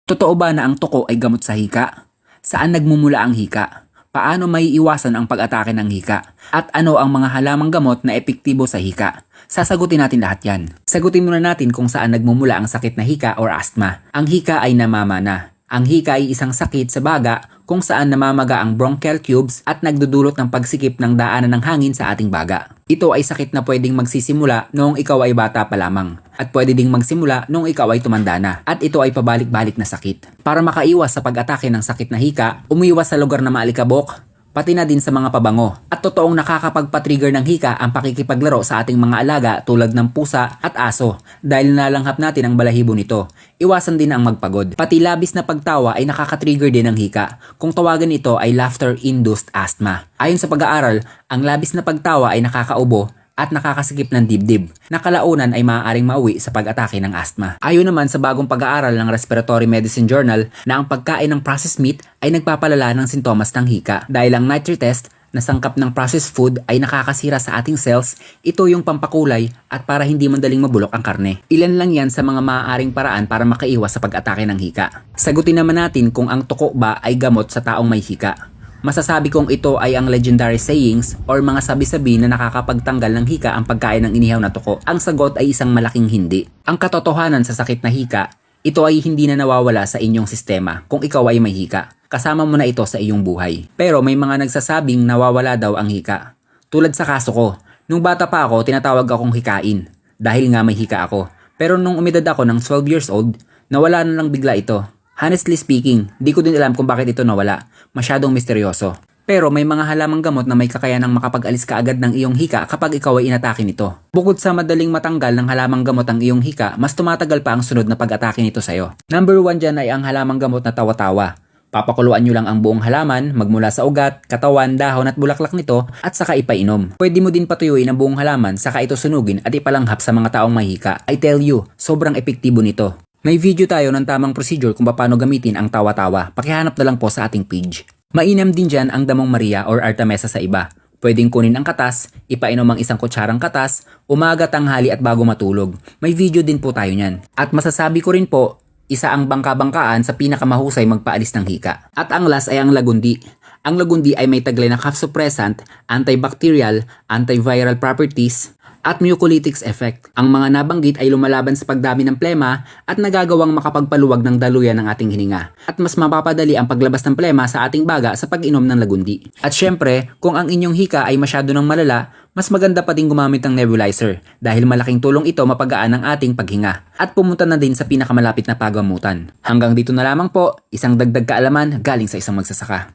Totoo ba na ang tuko ay gamot sa hika? Saan nagmumula ang hika? Paano maiiwasan ang pag-atake ng hika? At ano ang mga halamang gamot na epektibo sa hika? Sasagutin natin lahat yan. Sagutin muna natin kung saan nagmumula ang sakit na hika or asthma. Ang hika ay namamana. Ang hika ay isang sakit sa baga kung saan namamaga ang bronchial tubes at nagdudulot ng pagsikip ng daanan ng hangin sa ating baga. Ito ay sakit na pwedeng magsisimula noong ikaw ay bata pa lamang at pwede ding magsimula noong ikaw ay tumanda na at ito ay pabalik-balik na sakit. Para makaiwas sa pag-atake ng sakit na hika, umiwas sa lugar na maalikabok, pati na din sa mga pabango. At totoong nakakapagpa-trigger ng hika ang pakikipaglaro sa ating mga alaga tulad ng pusa at aso dahil nalanghap natin ang balahibo nito. Iwasan din ang magpagod. Pati labis na pagtawa ay nakaka-trigger din ng hika kung tawagan ito ay laughter-induced asthma. Ayon sa pag-aaral, ang labis na pagtawa ay nakakaubo at nakakasikip ng dibdib na kalaunan ay maaaring mauwi sa pag-atake ng asthma. Ayon naman sa bagong pag-aaral ng Respiratory Medicine Journal na ang pagkain ng processed meat ay nagpapalala ng sintomas ng hika. Dahil ang nitri test na sangkap ng processed food ay nakakasira sa ating cells, ito yung pampakulay at para hindi madaling mabulok ang karne. Ilan lang yan sa mga maaaring paraan para makaiwas sa pag-atake ng hika. Sagutin naman natin kung ang tuko ba ay gamot sa taong may hika. Masasabi kong ito ay ang legendary sayings or mga sabi-sabi na nakakapagtanggal ng hika ang pagkain ng inihaw na tuko. Ang sagot ay isang malaking hindi. Ang katotohanan sa sakit na hika, ito ay hindi na nawawala sa inyong sistema kung ikaw ay may hika. Kasama mo na ito sa iyong buhay. Pero may mga nagsasabing nawawala daw ang hika. Tulad sa kaso ko, nung bata pa ako tinatawag akong hikain dahil nga may hika ako. Pero nung umidad ako ng 12 years old, nawala na lang bigla ito. Honestly speaking, di ko din alam kung bakit ito nawala. Masyadong misteryoso. Pero may mga halamang gamot na may kakayanang makapag-alis ka agad ng iyong hika kapag ikaw ay inatake nito. Bukod sa madaling matanggal ng halamang gamot ang iyong hika, mas tumatagal pa ang sunod na pag-atake nito sa'yo. Number 1 dyan ay ang halamang gamot na tawa-tawa. Papakuluan nyo lang ang buong halaman, magmula sa ugat, katawan, dahon at bulaklak nito at saka ipainom. Pwede mo din patuyuin ang buong halaman, saka ito sunugin at ipalanghap sa mga taong may hika. I tell you, sobrang epektibo nito. May video tayo ng tamang procedure kung paano gamitin ang tawa-tawa. Pakihanap na lang po sa ating page. Mainam din dyan ang damong Maria or Artemisa sa iba. Pwedeng kunin ang katas, ipainom ang isang kutsarang katas, umaga, tanghali at bago matulog. May video din po tayo nyan. At masasabi ko rin po, isa ang bangka-bangkaan sa pinakamahusay magpaalis ng hika. At ang last ay ang lagundi. Ang lagundi ay may taglay na cough suppressant, antibacterial, antiviral properties, at mucolytics effect. Ang mga nabanggit ay lumalaban sa pagdami ng plema at nagagawang makapagpaluwag ng daluyan ng ating hininga. At mas mapapadali ang paglabas ng plema sa ating baga sa pag-inom ng lagundi. At syempre, kung ang inyong hika ay masyado ng malala, mas maganda pa din gumamit ng nebulizer dahil malaking tulong ito mapagaan ang ating paghinga. At pumunta na din sa pinakamalapit na pagamutan. Hanggang dito na lamang po, isang dagdag kaalaman galing sa isang magsasaka.